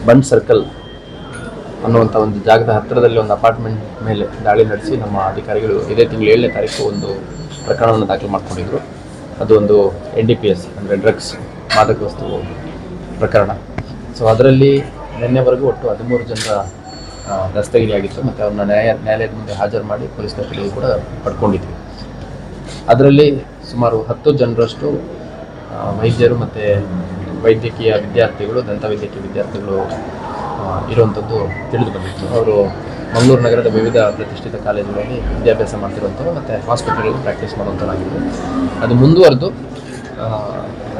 ಬಂಡ್ circle ಅನ್ನುವಂಥ ಒಂದು ಜಾಗದ ಹತ್ತಿರದಲ್ಲಿ ಒಂದು ಅಪಾರ್ಟ್ಮೆಂಟ್ ಮೇಲೆ ದಾಳಿ ನಡೆಸಿ ನಮ್ಮ ಅಧಿಕಾರಿಗಳು ಇದೇ ತಿಂಗಳು 7ನೇ ತಾರೀಕು ಒಂದು ಪ್ರಕರಣವನ್ನು ದಾಖಲು ಮಾಡಿಕೊಂಡಿದ್ರು. ಅದು ಒಂದು NDPS ಅಂದರೆ ಡ್ರಗ್ಸ್ ಮಾದಕ ವಸ್ತು ಪ್ರಕರಣ. ಸೊ ಅದರಲ್ಲಿ ನಿನ್ನೆವರೆಗೂ ಒಟ್ಟು 13 ಜನರ ದಸ್ತಗಿರಿಯಾಗಿತ್ತು ಮತ್ತು ಅವ್ರನ್ನ ನ್ಯಾಯಾಲಯದ ಮುಂದೆ ಹಾಜರು ಮಾಡಿ ಪೊಲೀಸ್ ಕಸ್ಟಡಿಗೆ ಕೂಡ ಪಡ್ಕೊಂಡಿದ್ವಿ. ಅದರಲ್ಲಿ ಸುಮಾರು 10 ಜನರಷ್ಟು ವೈದ್ಯರು ಮತ್ತು ವೈದ್ಯಕೀಯ ವಿದ್ಯಾರ್ಥಿಗಳು, ದಂತವೈದ್ಯಕೀಯ ವಿದ್ಯಾರ್ಥಿಗಳು ಇರುವಂಥದ್ದು ತಿಳಿದು ಬಂದಿತ್ತು. ಅವರು ಮಂಗಳೂರು ನಗರದ ವಿವಿಧ ಪ್ರತಿಷ್ಠಿತ ಕಾಲೇಜುಗಳಲ್ಲಿ ವಿದ್ಯಾಭ್ಯಾಸ ಮಾಡ್ತಿರುವಂಥವ್ರು ಮತ್ತು ಹಾಸ್ಪಿಟಲ್ಗಳಲ್ಲಿ ಪ್ರಾಕ್ಟೀಸ್ ಮಾಡುವಂಥವ್ರಾಗಿದ್ದರು. ಅದು ಮುಂದುವರೆದು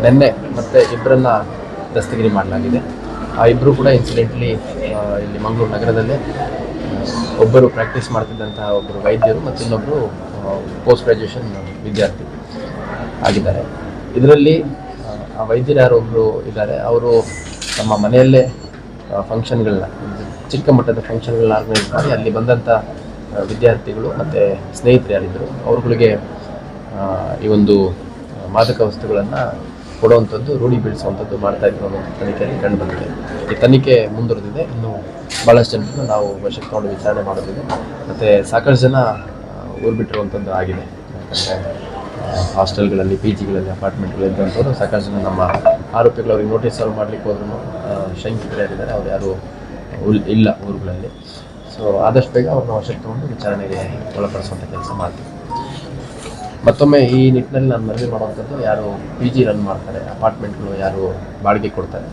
ನಿನ್ನೆ ಮತ್ತೆ ಇಬ್ಬರನ್ನ ದಸ್ತಗಿರಿ ಮಾಡಲಾಗಿದೆ. ಆ ಇಬ್ಬರು ಕೂಡ ಇನ್ಸಿಡೆಂಟ್ಲಿ ಇಲ್ಲಿ ಮಂಗಳೂರು ನಗರದಲ್ಲೇ ಒಬ್ಬರು ಪ್ರಾಕ್ಟೀಸ್ ಮಾಡ್ತಿದ್ದಂತಹ ಒಬ್ಬರು ವೈದ್ಯರು ಮತ್ತು ಇನ್ನೊಬ್ಬರು ಪೋಸ್ಟ್ ಗ್ರ್ಯಾಜುಯೇಷನ್ ವಿದ್ಯಾರ್ಥಿ ಆಗಿದ್ದಾರೆ. ಇದರಲ್ಲಿ ಆ ವೈದ್ಯರು ಯಾರೊಬ್ಬರು ಇದ್ದಾರೆ, ಅವರು ತಮ್ಮ ಮನೆಯಲ್ಲೇ ಫಂಕ್ಷನ್ಗಳನ್ನ, ಚಿಕ್ಕ ಮಟ್ಟದ ಫಂಕ್ಷನ್ಗಳನ್ನ ಆರ್ಗನೈಸ್ ಮಾಡಿ ಅಲ್ಲಿ ಬಂದಂಥ ವಿದ್ಯಾರ್ಥಿಗಳು ಮತ್ತು ಸ್ನೇಹಿತರು ಯಾರಿದ್ದರು ಅವ್ರುಗಳಿಗೆ ಈ ಒಂದು ಮಾದಕ ವಸ್ತುಗಳನ್ನು ಕೊಡುವಂಥದ್ದು, ರೂಢಿ ಬೀಳಿಸುವಂಥದ್ದು ಮಾಡ್ತಾಯಿದ್ರು ಅನ್ನೋ ತನಿಖೆಯಲ್ಲಿ ಕಂಡು ಬಂದಿದೆ. ಈ ತನಿಖೆ ಮುಂದುವರೆದಿದೆ. ಇನ್ನು ಭಾಳಷ್ಟು ಜನರನ್ನು ನಾವು ವಶಕ್ಕೆ ತಗೊಂಡು ವಿಚಾರಣೆ ಮಾಡೋದಿದೆ ಮತ್ತು ಸಾಕಷ್ಟು ಜನ ಊರು ಬಿಟ್ಟಿರುವಂಥದ್ದು ಆಗಿದೆ. ಯಾಕಂದರೆ ಹಾಸ್ಟೆಲ್ಗಳಲ್ಲಿ, PGಗಳಲ್ಲಿ, ಅಪಾರ್ಟ್ಮೆಂಟ್ಗಳಿದ್ದಂಥವ್ರು ಸಾಕಷ್ಟು ಜನ ನಮ್ಮ ಆರೋಪಿಗಳು ಅವ್ರಿಗೆ ನೋಟಿಸ್ ಸರ್ವ್ ಮಾಡಲಿಕ್ಕೆ ಹೋದ್ರೂ ಶಂಕಿತರು ಯಾರಿದ್ದಾರೆ ಅವ್ರು ಯಾರೂ ಇಲ್ಲ ಊರುಗಳಲ್ಲಿ. ಸೊ ಆದಷ್ಟು ಬೇಗ ಅವ್ರನ್ನ ವಶಕ್ಕೆ ತಗೊಂಡು ವಿಚಾರಣೆಗೆ ಒಳಪಡಿಸುವಂಥ ಕೆಲಸ ಮಾಡ್ತೀವಿ. ಮತ್ತೊಮ್ಮೆ ಈ ನಿಟ್ಟಿನಲ್ಲಿ ನಾನು ಮನವಿ ಮಾಡುವಂಥದ್ದು, ಯಾರು PG ರನ್ ಮಾಡ್ತಾರೆ, ಅಪಾರ್ಟ್ಮೆಂಟ್ಗಳು ಯಾರು ಬಾಡಿಗೆ ಕೊಡ್ತಾರೆ,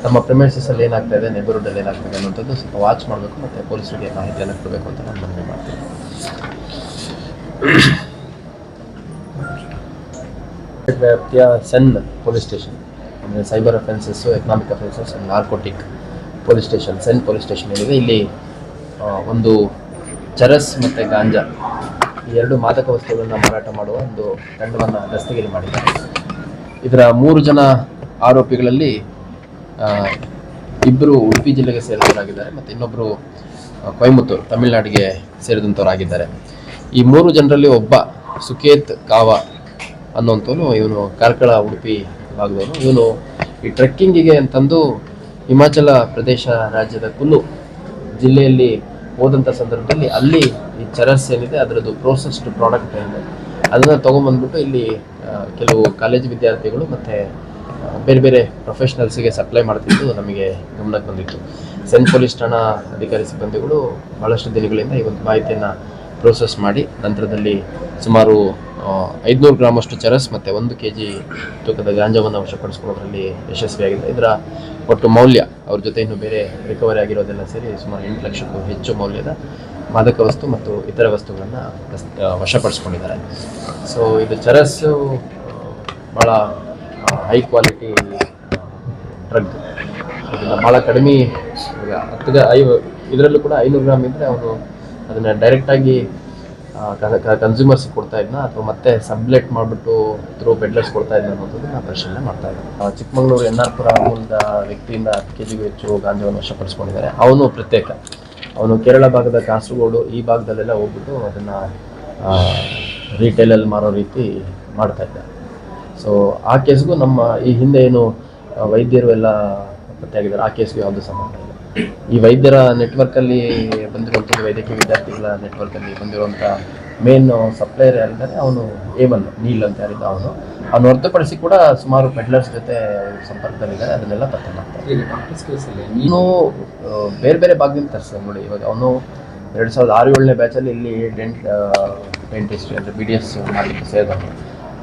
ತಮ್ಮ ಪ್ರಿಮೈಸಸಲ್ಲಿ ಏನಾಗ್ತಾಯಿದೆ, ನೇಬರ್ಹುಡ್ಡಲ್ಲಿ ಏನಾಗ್ತಾಯಿದೆ ಅನ್ನೋಂಥದ್ದು ಸ್ವಲ್ಪ ವಾಚ್ ಮಾಡಬೇಕು ಮತ್ತು ಪೊಲೀಸರಿಗೆ ಮಾಹಿತಿಯನ್ನು ಕೊಡಬೇಕು ಅಂತ ನಾನು ಮನವಿ ಮಾಡ್ತೀನಿ. ವ್ಯಾಪ್ತಿಯ ಸೆನ್ ಪೊಲೀಸ್ ಸ್ಟೇಷನ್ ಅಂದರೆ cyber offences, economic offences and narcotic police station, CEN police station ಏನಿದೆ, ಇಲ್ಲಿ ಒಂದು ಚರಸ್ ಮತ್ತು ಗಾಂಜಾ ಈ 2 ಮಾದಕ ವಸ್ತುಗಳನ್ನು ಮಾರಾಟ ಮಾಡುವ ಒಂದು ತಂಡವನ್ನು ದಸ್ತಗಿರಿ ಮಾಡಿದ್ದಾರೆ. ಇದರ 3 ಜನ ಆರೋಪಿಗಳಲ್ಲಿ ಇಬ್ಬರು ಉಡುಪಿ ಜಿಲ್ಲೆಗೆ ಸೇರಿದವರಾಗಿದ್ದಾರೆ ಮತ್ತು ಇನ್ನೊಬ್ಬರು ಕೊಯಮತ್ತೂರು, ತಮಿಳುನಾಡಿಗೆ ಸೇರಿದಂಥವರಾಗಿದ್ದಾರೆ. ಈ 3 ಜನರಲ್ಲಿ ಒಬ್ಬ ಸುಕೇತ್ ಕಾವಾ ಅನ್ನೋಂಥವನು, ಇವನು ಕಾರ್ಕಳ ಉಡುಪಿ ಭಾಗದವನು. ಇವನು ಈ ಟ್ರೆಕ್ಕಿಂಗಿಗೆ ಅಂತಂದು ಹಿಮಾಚಲ ಪ್ರದೇಶ ರಾಜ್ಯದ ಕುಲ್ಲು ಜಿಲ್ಲೆಯಲ್ಲಿ ಹೋದಂಥ ಸಂದರ್ಭದಲ್ಲಿ ಅಲ್ಲಿ ಈ ಚರಸ್ ಏನಿದೆ ಅದರದ್ದು ಪ್ರೋಸೆಸ್ಡ್ ಪ್ರಾಡಕ್ಟ್ ಏನಿದೆ ಅದನ್ನು ತೊಗೊಂಬಂದ್ಬಿಟ್ಟು ಇಲ್ಲಿ ಕೆಲವು ಕಾಲೇಜು ವಿದ್ಯಾರ್ಥಿಗಳು ಮತ್ತು ಬೇರೆ ಬೇರೆ ಪ್ರೊಫೆಷ್ನಲ್ಸಿಗೆ ಸಪ್ಲೈ ಮಾಡ್ತಿದ್ದು ನಮಗೆ ಗಮನಕ್ಕೆ ಬಂದಿತ್ತು. ಸೆನ್ ಪೊಲೀಸ್ ಠಾಣಾ ಅಧಿಕಾರಿ ಸಿಬ್ಬಂದಿಗಳು ಭಾಳಷ್ಟು ದಿನಗಳಿಂದ ಈ ಒಂದು ಮಾಹಿತಿಯನ್ನು ಪ್ರೋಸೆಸ್ ಮಾಡಿ ನಂತರದಲ್ಲಿ ಸುಮಾರು 500 ಗ್ರಾಮಷ್ಟು ಚರಸ್ ಮತ್ತು 1 kg ತೂಕದ ಗಾಂಜಾವನ್ನು ವಶಪಡಿಸ್ಕೊಳ್ಳೋದ್ರಲ್ಲಿ ಯಶಸ್ವಿಯಾಗಿದೆ. ಇದರ ಒಟ್ಟು ಮೌಲ್ಯ ಅವ್ರ ಜೊತೆ ಇನ್ನು ಬೇರೆ ರಿಕವರಿ ಆಗಿರೋದೆಲ್ಲ ಸೇರಿ ಸುಮಾರು 8 ಲಕ್ಷಕ್ಕೂ ಹೆಚ್ಚು ಮೌಲ್ಯದ ಮಾದಕ ವಸ್ತು ಮತ್ತು ಇತರ ವಸ್ತುಗಳನ್ನು ವಶಪಡಿಸ್ಕೊಂಡಿದ್ದಾರೆ. ಸೊ ಇದು ಚರಸ್ಸು ಭಾಳ ಹೈ ಕ್ವಾಲಿಟಿ ಡ್ರಗ್. ಇದನ್ನು ಭಾಳ ಕಡಿಮೆ, ಇದರಲ್ಲೂ ಕೂಡ 500 ಗ್ರಾಮ್ ಇದ್ದರೆ ಅವರು ಅದನ್ನು ಡೈರೆಕ್ಟಾಗಿ ಕನ್ಸ್ಯೂಮರ್ಸ್ ಕೊಡ್ತಾ ಇದ್ನ ಅಥವಾ ಮತ್ತೆ ಸಬ್ಲೆಟ್ ಮಾಡಿಬಿಟ್ಟು ಥ್ರೂ ಪೆಡ್ಲರ್ಸ್ ಕೊಡ್ತಾ ಇದ್ನ ಅನ್ನೋದನ್ನು ಪರಿಶೀಲನೆ ಮಾಡ್ತಾ ಇದ್ದೆ. ಚಿಕ್ಕಮಗಳೂರು NR-ಪುರ ಮೂಲದ ವ್ಯಕ್ತಿಯಿಂದ 10 kg ಹೆಚ್ಚು ಗಾಂಜಾವನ್ನು ವಶಪಡಿಸ್ಕೊಂಡಿದ್ದಾರೆ. ಅವನು ಪ್ರತ್ಯೇಕ, ಅವನು ಕೇರಳ ಭಾಗದ ಕಾಸರಗೋಡು ಈ ಭಾಗದಲ್ಲೆಲ್ಲ ಹೋಗ್ಬಿಟ್ಟು ಅದನ್ನು ರಿಟೇಲಲ್ಲಿ ಮಾರೋ ರೀತಿ ಮಾಡ್ತಾ ಇದ್ದ. ಸೊ ಆ ಕೇಸ್ಗೂ ನಮ್ಮ ಈ ಹಿಂದೆ ಏನು ವೈದ್ಯರು ಎಲ್ಲ ಪತ್ತೆಯಾಗಿದ್ದಾರೆ, ಆ ಕೇಸ್ಗೂ ಯಾವುದೂ ಸಂಬಂಧ ಇಲ್ಲ. ಈ ವೈದ್ಯರ ನೆಟ್ವರ್ಕಲ್ಲಿ ಬಂದಿರುವಂಥದ್ದು, ವೈದ್ಯಕೀಯ ವಿದ್ಯಾರ್ಥಿಗಳ ನೆಟ್ವರ್ಕಲ್ಲಿ ಬಂದಿರುವಂಥ ಮೇನ್ ಸಪ್ಲೈಯರ್ ಯಾರಿದ್ದಾರೆ ಅವನು A1 ನೀಲ್ ಅಂತ ಯಾರಿದ್ದ ಅವನು ಹೊರತುಪಡಿಸಿ ಕೂಡ ಸುಮಾರು ಪೆಡ್ಲರ್ಸ್ ಜೊತೆ ಸಂಪರ್ಕದಲ್ಲಿದ್ದಾರೆ. ಅದನ್ನೆಲ್ಲ ಪತ್ತೆ ಮಾಡ್ತಾರೆ. ಇನ್ನು ಬೇರೆ ಬೇರೆ ಭಾಗದಿಂದ ತರಿಸ್ತಾರೆ. ನೋಡಿ, ಇವಾಗ ಅವನು 2006-7ನೇ ಬ್ಯಾಚಲ್ಲಿ ಇಲ್ಲಿ ಡೆಂಟಿಸ್ಟ್ರಿ ಅಂದರೆ BDS ಮಾಡಲಿಕ್ಕೆ ಸೇರಿದವನು.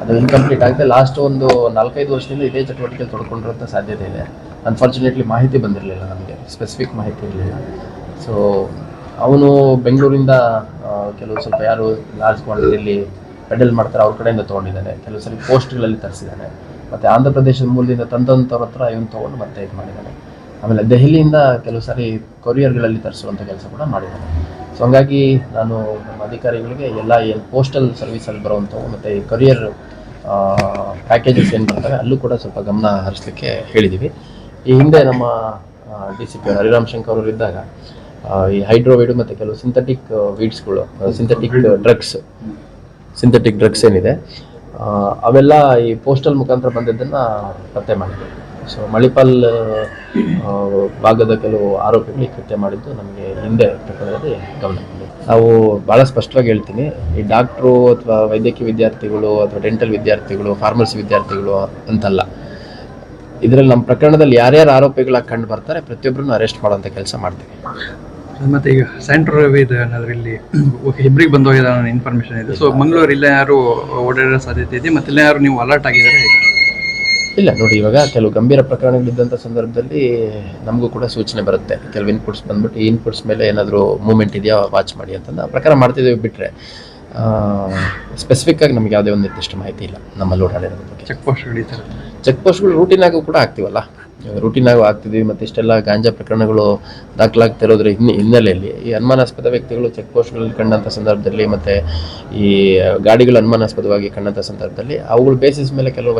ಅದು ಇನ್ಕಂಪ್ಲೀಟ್ ಆಗಿದೆ. ಲಾಸ್ಟ್ ಒಂದು 4-5 ವರ್ಷದಿಂದ ಇದೇ ಚಟುವಟಿಕೆಯಲ್ಲಿ ತೊಡ್ಕೊಂಡಿರೋಂಥ ಸಾಧ್ಯತೆ ಇದೆ. ಅನ್ಫಾರ್ಚುನೇಟ್ಲಿ ಮಾಹಿತಿ ಬಂದಿರಲಿಲ್ಲ, ನಮಗೆ ಸ್ಪೆಸಿಫಿಕ್ ಮಾಹಿತಿ ಇರಲಿಲ್ಲ. ಸೊ ಅವನು ಬೆಂಗಳೂರಿಂದ ಕೆಲವು ಸ್ವಲ್ಪ ಯಾರು ಲಾರ್ಜ್ ಕ್ವಾಂಟಿಟಿಯಲ್ಲಿ ಪೆಡಲ್ ಮಾಡ್ತಾರೆ ಅವ್ರ ಕಡೆಯಿಂದ ತೊಗೊಂಡಿದ್ದಾನೆ. ಕೆಲವು ಸಲ ಪೋಸ್ಟ್ಗಳಲ್ಲಿ ತರಿಸಿದ್ದಾನೆ. ಮತ್ತು ಆಂಧ್ರ ಪ್ರದೇಶದ ಮೂಲದಿಂದ ತಂದಂಥವ್ರ ಹತ್ರ ಇವನು ತೊಗೊಂಡು ಮತ್ತೆ ಇದು ಮಾಡಿದ್ದಾನೆ. ಆಮೇಲೆ ದೆಹಲಿಯಿಂದ ಕೆಲವು ಸಾರಿ ಕೊರಿಯರ್ಗಳಲ್ಲಿ ತರಿಸುವಂಥ ಕೆಲಸ ಕೂಡ ಮಾಡಿದ್ದಾನೆ. ಸೊ ಹಂಗಾಗಿ ನಾನು ನಮ್ಮ ಅಧಿಕಾರಿಗಳಿಗೆ ಎಲ್ಲ ಏನು ಪೋಸ್ಟಲ್ ಸರ್ವಿಸಲ್ಲಿ ಬರುವಂಥವು ಮತ್ತು ಈ ಕೊರಿಯರ್ ಪ್ಯಾಕೇಜಸ್ ಏನು ಬರ್ತವೆ ಅಲ್ಲೂ ಕೂಡ ಸ್ವಲ್ಪ ಗಮನ ಹರಿಸಲಿಕ್ಕೆ ಹೇಳಿದ್ದೀವಿ. ಈ ಹಿಂದೆ ನಮ್ಮ DCP ಹರಿರಾಮ್ ಶಂಕರ್ ಅವರು ಇದ್ದಾಗ ಈ ಹೈಡ್ರೋವೈಡು ಮತ್ತು ಕೆಲವು ಸಿಂಥೆಟಿಕ್ ವೀಡ್ಸ್ಗಳು, ಸಿಂಥೆಟಿಕ್ ಡ್ರಗ್ಸ್ ಏನಿದೆ ಅವೆಲ್ಲ ಈ ಪೋಸ್ಟಲ್ ಮುಖಾಂತರ ಬಂದಿದ್ದನ್ನು ಪತ್ತೆ ಮಾಡಿದ್ವಿ. ಸೊ ಮಣಿಪಾಲ್ ಭಾಗದ ಕೆಲವು ಆರೋಪಿಗಳು ಈ ಕೃತ್ಯ ಮಾಡಿದ್ದು ನಮಗೆ ಹಿಂದೆ ಪ್ರಕರಣದಲ್ಲಿ ಗಮನ ಬಂದಿದೆ. ನಾವು ಭಾಳ ಸ್ಪಷ್ಟವಾಗಿ ಹೇಳ್ತೀನಿ, ಈ ಡಾಕ್ಟ್ರು ಅಥವಾ ವೈದ್ಯಕೀಯ ವಿದ್ಯಾರ್ಥಿಗಳು ಅಥವಾ ಡೆಂಟಲ್ ವಿದ್ಯಾರ್ಥಿಗಳು, ಫಾರ್ಮಸಿ ವಿದ್ಯಾರ್ಥಿಗಳು ಅಂತಲ್ಲ. ಇದರಲ್ಲಿ ನಮ್ಮ ಪ್ರಕರಣದಲ್ಲಿ ಯಾರ್ಯಾರು ಆರೋಪಿಗಳಾಗಿ ಕಂಡು ಬರ್ತಾರೆ ಪ್ರತಿಯೊಬ್ಬರನ್ನು ಅರೆಸ್ಟ್ ಮಾಡುವಂಥ ಕೆಲಸ ಮಾಡ್ತೀವಿ. ಮತ್ತೆ ಈಗ ಸೆಂಟ್ರ್ ಇದು ಏನಾದರೂ ಇಲ್ಲಿ ಇಬ್ಬರಿಗೆ ಬಂದು ಹೋಗಿದ ಇನ್ಫಾರ್ಮೇಷನ್ ಇದೆ. ಸೊ ಮಂಗಳೂರು ಇಲ್ಲ ಯಾರು ಓಡಾಡೋ ಸಾಧ್ಯತೆ ಇದೆ, ಮತ್ತೆ ಇಲ್ಲ ಯಾರು ನೀವು ಅಲರ್ಟ್ ಆಗಿದ್ದಾರೆ? ಇಲ್ಲ ನೋಡಿ, ಇವಾಗ ಕೆಲವು ಗಂಭೀರ ಪ್ರಕರಣಗಳಿದ್ದಂಥ ಸಂದರ್ಭದಲ್ಲಿ ನಮಗೂ ಕೂಡ ಸೂಚನೆ ಬರುತ್ತೆ. ಕೆಲವು ಇನ್ಪುಟ್ಸ್ ಬಂದ್ಬಿಟ್ಟು ಈ ಇನ್ಪುಟ್ಸ್ ಮೇಲೆ ಏನಾದರೂ ಮೂವ್ಮೆಂಟ್ ಇದೆಯಾ ವಾಚ್ ಮಾಡಿ ಅಂತಂದು ಆ ಪ್ರಕಾರ ಮಾಡ್ತಿದ್ದೇವೆ. ಬಿಟ್ಟರೆ ಸ್ಪೆಸಿಫಿಕ್ಕಾಗಿ ನಮಗೆ ಯಾವುದೇ ಒಂದು ನಿರ್ದಿಷ್ಟ ಮಾಹಿತಿ ಇಲ್ಲ ನಮ್ಮಲ್ಲಿ ಓಡಾಡಿರೋದ್ರ ಬಗ್ಗೆ. ಚೆಕ್ ಪೋಸ್ಟ್ಗಳು ರೂಟೀನಾಗೂ ಕೂಡ ಆಗ್ತೀವಲ್ಲ, ರೂಟೀನಾಗೂ ಆಗ್ತಿದ್ವಿ. ಮತ್ತು ಇಷ್ಟೆಲ್ಲ ಗಾಂಜಾ ಪ್ರಕರಣಗಳು ದಾಖಲಾಗ್ತಿರೋದ್ರ ಹಿನ್ನೆಲೆಯಲ್ಲಿ ಈ ಅನುಮಾನಾಸ್ಪದ ವ್ಯಕ್ತಿಗಳು ಚೆಕ್ ಪೋಸ್ಟ್ಗಳಲ್ಲಿ ಕಂಡಂಥ ಸಂದರ್ಭದಲ್ಲಿ ಮತ್ತು ಈ ಗಾಡಿಗಳು ಅನುಮಾನಾಸ್ಪದವಾಗಿ ಕಂಡಂಥ ಸಂದರ್ಭದಲ್ಲಿ ಅವುಗಳ ಬೇಸಿಸ್ ಮೇಲೆ ಕೆಲವು